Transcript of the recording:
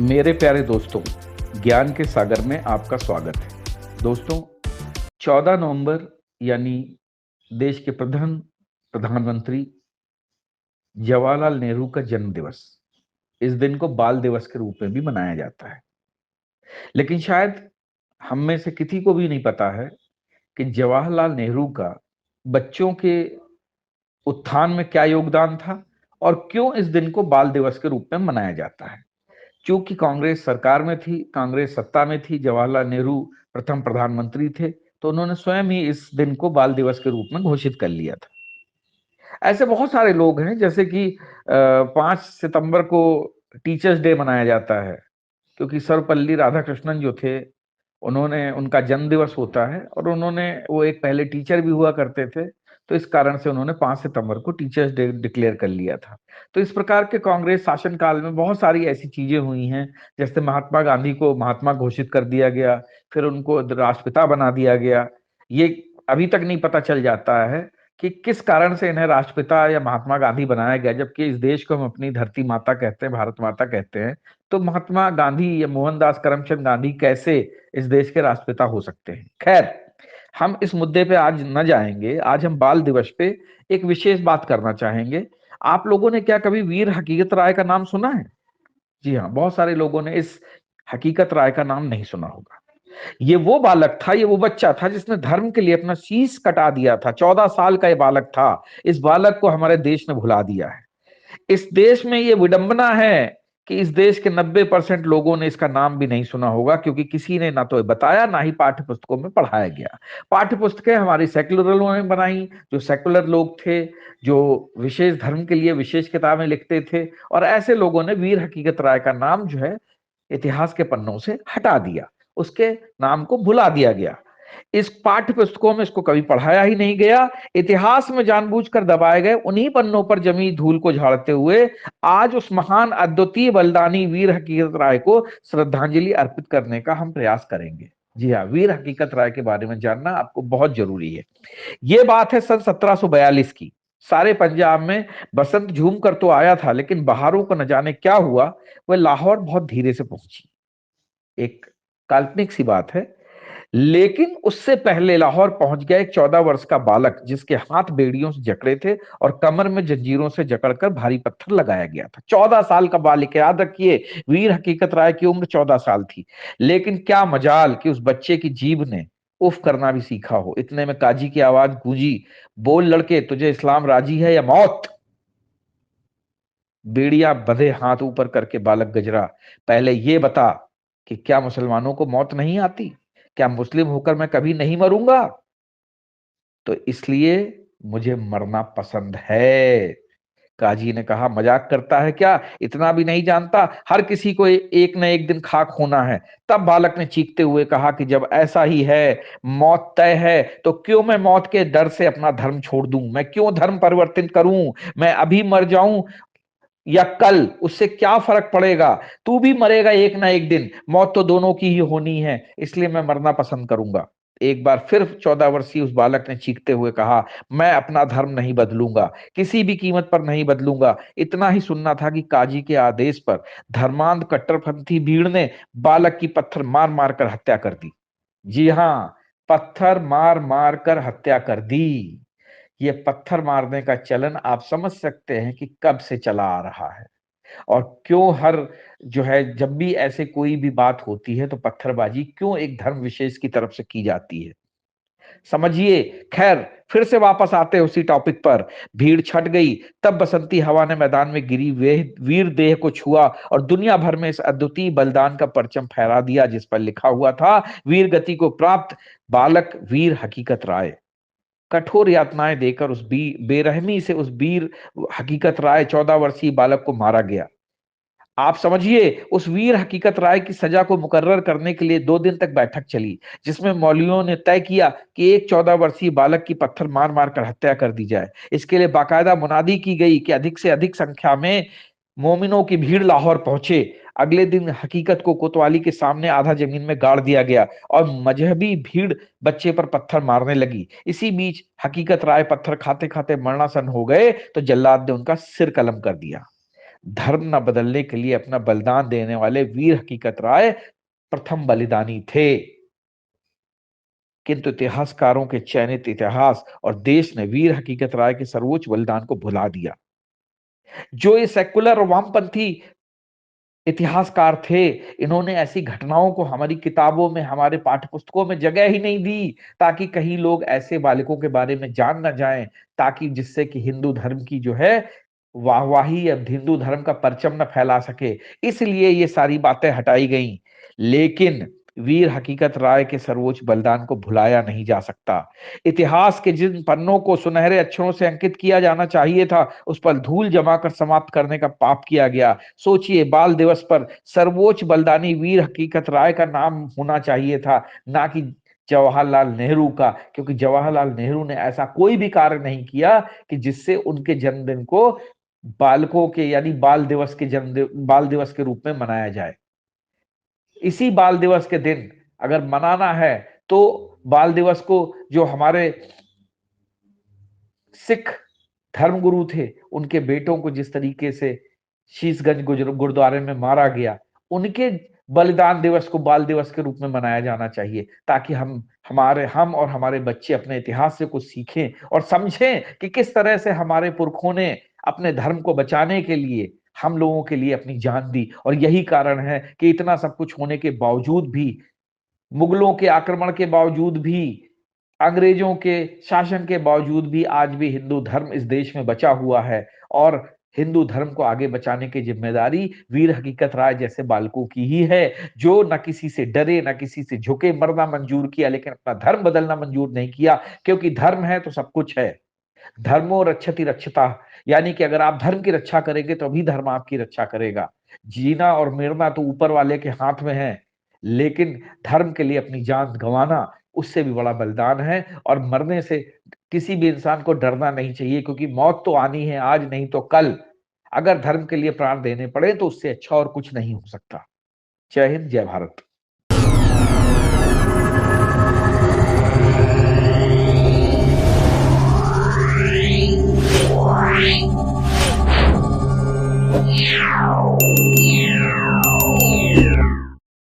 मेरे प्यारे दोस्तों, ज्ञान के सागर में आपका स्वागत है। दोस्तों, 14 नवंबर यानी देश के प्रधानमंत्री जवाहरलाल नेहरू का जन्म दिवस। इस दिन को बाल दिवस के रूप में भी मनाया जाता है। लेकिन शायद हम में से किसी को भी नहीं पता है कि जवाहरलाल नेहरू का बच्चों के उत्थान में क्या योगदान था और क्यों इस दिन को बाल दिवस के रूप में मनाया जाता है। चूंकि कांग्रेस सरकार में थी, कांग्रेस सत्ता में थी, जवाहरलाल नेहरू प्रथम प्रधानमंत्री थे, तो उन्होंने स्वयं ही इस दिन को बाल दिवस के रूप में घोषित कर लिया था। ऐसे बहुत सारे लोग हैं, जैसे कि 5 सितंबर को टीचर्स डे मनाया जाता है, क्योंकि सर्वपल्ली राधाकृष्णन जो थे, उन्होंने उनका जन्म दिवस होता है और वो एक पहले टीचर भी हुआ करते थे, तो इस कारण से उन्होंने 5 सितंबर को टीचर्स डे डिक्लेयर कर लिया था। तो इस प्रकार के कांग्रेस शासनकाल में बहुत सारी ऐसी चीजें हुई हैं, जैसे महात्मा गांधी को महात्मा घोषित कर दिया गया, फिर उनको राष्ट्रपिता बना दिया गया। ये अभी तक नहीं पता चल जाता है कि किस कारण से इन्हें राष्ट्रपिता या महात्मा गांधी बनाया गया, जबकि इस देश को हम अपनी धरती माता कहते हैं, भारत माता कहते हैं। तो महात्मा गांधी या मोहनदास करमचंद गांधी कैसे इस देश के राष्ट्रपिता हो सकते हैं? खैर, हम इस मुद्दे पे आज न जाएंगे। आज हम बाल दिवस पे एक विशेष बात करना चाहेंगे। आप लोगों ने क्या कभी वीर हकीकत राय का नाम सुना है? जी हाँ, बहुत सारे लोगों ने इस हकीकत राय का नाम नहीं सुना होगा। ये वो बालक था, ये वो बच्चा था जिसने धर्म के लिए अपना शीश कटा दिया था। 14 साल का ये बालक था। इस बालक को हमारे देश ने भुला दिया है। इस देश में ये विडंबना है कि इस देश के 90% लोगों ने इसका नाम भी नहीं सुना होगा, क्योंकि किसी ने ना तो बताया, ना ही पाठ्य पुस्तकों में पढ़ाया गया। पाठ्य पुस्तकें हमारी सेक्युलर लोगों ने बनाई, जो सेक्युलर लोग थे, जो विशेष धर्म के लिए विशेष किताबें लिखते थे, और ऐसे लोगों ने वीर हकीकत राय का नाम जो है इतिहास के पन्नों से हटा दिया, उसके नाम को भुला दिया गया। इस पाठ्य पुस्तकों में इसको कभी पढ़ाया ही नहीं गया। इतिहास में जानबूझकर दबाए गए उन्हीं पन्नों पर जमी धूल को झाड़ते हुए आज उस महान अद्वितीय बलिदानी वीर हकीकत राय को श्रद्धांजलि अर्पित करने का हम प्रयास करेंगे। जी हाँ, वीर हकीकत राय के बारे में जानना आपको बहुत जरूरी है। ये बात है सन 1742 की। सारे पंजाब में बसंत झूम कर तो आया था, लेकिन बहारों को न जाने क्या हुआ, वह लाहौर बहुत धीरे से पहुंची। एक काल्पनिक सी बात है, लेकिन उससे पहले लाहौर पहुंच गया एक 14 वर्ष का बालक, जिसके हाथ बेड़ियों से जकड़े थे और कमर में जंजीरों से जकड़कर भारी पत्थर लगाया गया था। 14 साल का बालक, याद रखिए, वीर हकीकत राय की उम्र 14 साल थी। लेकिन क्या मजाल कि उस बच्चे की जीभ ने उफ करना भी सीखा हो। इतने में काजी की आवाज गूंजी, बोल लड़के, तुझे इस्लाम राजी है या मौत? बेड़िया बंधे हाथ ऊपर करके बालक गजरा, पहले ये बता कि क्या मुसलमानों को मौत नहीं आती? क्या मुस्लिम होकर मैं कभी नहीं मरूंगा? तो इसलिए मुझे मरना पसंद है। काजी ने कहा, मजाक करता है क्या? इतना भी नहीं जानता, हर किसी को एक न एक दिन खाक होना है। तब बालक ने चीखते हुए कहा कि जब ऐसा ही है, मौत तय है, तो क्यों मैं मौत के डर से अपना धर्म छोड़ दूं? मैं क्यों धर्म परिवर्तित करूं? मैं अभी मर जाऊं या कल, उससे क्या फर्क पड़ेगा? तू भी मरेगा एक ना एक दिन, मौत तो दोनों की ही होनी है, इसलिए मैं मरना पसंद करूंगा। एक बार फिर 14 वर्षीय उस बालक ने चीखते हुए कहा, मैं अपना धर्म नहीं बदलूंगा, किसी भी कीमत पर नहीं बदलूंगा। इतना ही सुनना था कि काजी के आदेश पर धर्मांध कट्टरपंथी भीड़ ने बालक की पत्थर मार मार कर हत्या कर दी। जी हाँ, पत्थर मार मार कर हत्या कर दी। ये पत्थर मारने का चलन आप समझ सकते हैं कि कब से चला आ रहा है, और क्यों हर जो है जब भी ऐसे कोई भी बात होती है तो पत्थरबाजी क्यों एक धर्म विशेष की तरफ से की जाती है, समझिए। खैर, फिर से वापस आते हैं उसी टॉपिक पर। भीड़ छट गई, तब बसंती हवा ने मैदान में गिरी वीर देह को छुआ और दुनिया भर में इस अद्वितीय बलिदान का परचम फहरा दिया, जिस पर लिखा हुआ था, वीर गति को प्राप्त बालक वीर हकीकत राय। कठोर यातनाएं देकर उस बेरहमी से उस वीर हकीकत राय 14 वर्षीय बालक को मारा गया। आप समझिए, उस वीर हकीकत राय की सजा को मुकर्रर करने के लिए 2 दिन तक बैठक चली, जिसमें मौलवियों ने तय किया कि एक 14 वर्षीय बालक की पत्थर मार मार कर हत्या कर दी जाए। इसके लिए बाकायदा मुनादी की गई कि अधिक से अधिक संख्या में मोमिनों की भीड़ लाहौर पहुंचे। अगले दिन हकीकत को कोतवाली के सामने आधा जमीन में गाड़ दिया गया और मजहबी भीड़ बच्चे पर पत्थर मारने लगी। इसी बीच हकीकत राय पत्थर खाते खाते मरणासन हो गए, तो जल्लाद ने उनका सिर कलम कर दिया। धर्म न बदलने के लिए अपना बलिदान देने वाले वीर हकीकत राय प्रथम बलिदानी थे। किंतु इतिहासकारों के चयनित इतिहास और देश ने वीर हकीकत राय के सर्वोच्च बलिदान को भुला दिया। जो ये सेकुलर और वामपंथी इतिहासकार थे, इन्होंने ऐसी घटनाओं को हमारी किताबों में, हमारे पाठ्य पुस्तकों में जगह ही नहीं दी, ताकि कहीं लोग ऐसे बालिकों के बारे में जान ना जाएं, ताकि जिससे कि हिंदू धर्म की जो है वाहवाही या हिंदू धर्म का परचम न फैला सके। इसलिए ये सारी बातें हटाई गई। लेकिन वीर हकीकत राय के सर्वोच्च बलिदान को भुलाया नहीं जा सकता। इतिहास के जिन पन्नों को सुनहरे अक्षरों से अंकित किया जाना चाहिए था, उस पर धूल जमाकर समाप्त करने का पाप किया गया। सोचिए, बाल दिवस पर सर्वोच्च बलिदानी वीर हकीकत राय का नाम होना चाहिए था, ना कि जवाहरलाल नेहरू का, क्योंकि जवाहरलाल नेहरू ने ऐसा कोई भी कार्य नहीं किया कि जिससे उनके जन्मदिन को बालकों के यानी बाल दिवस के रूप में मनाया जाए। इसी बाल दिवस के दिन अगर मनाना है तो बाल दिवस को जो हमारे सिख धर्मगुरु थे, उनके बेटों को जिस तरीके से शीशगंज गुरुद्वारे में मारा गया, उनके बलिदान दिवस को बाल दिवस के रूप में मनाया जाना चाहिए, ताकि हम और हमारे बच्चे अपने इतिहास से कुछ सीखें और समझें कि किस तरह से हमारे पुरखों ने अपने धर्म को बचाने के लिए हम लोगों के लिए अपनी जान दी। और यही कारण है कि इतना सब कुछ होने के बावजूद भी, मुगलों के आक्रमण के बावजूद भी, अंग्रेजों के शासन के बावजूद भी आज भी हिंदू धर्म इस देश में बचा हुआ है। और हिंदू धर्म को आगे बचाने की जिम्मेदारी वीर हकीकत राय जैसे बालकों की ही है, जो न किसी से डरे, न किसी से झुके। मरना मंजूर किया, लेकिन अपना धर्म बदलना मंजूर नहीं किया, क्योंकि धर्म है तो सब कुछ है। धर्मो रक्षति रक्षता, यानी कि अगर आप धर्म की रक्षा करेंगे तो अभी धर्म आपकी रक्षा करेगा। जीना और मरना तो ऊपर वाले के हाथ में है, लेकिन धर्म के लिए अपनी जान गंवाना उससे भी बड़ा बलिदान है। और मरने से किसी भी इंसान को डरना नहीं चाहिए, क्योंकि मौत तो आनी है, आज नहीं तो कल। अगर धर्म के लिए प्राण देने पड़े तो उससे अच्छा और कुछ नहीं हो सकता। जय हिंद, जय भारत। Yeah.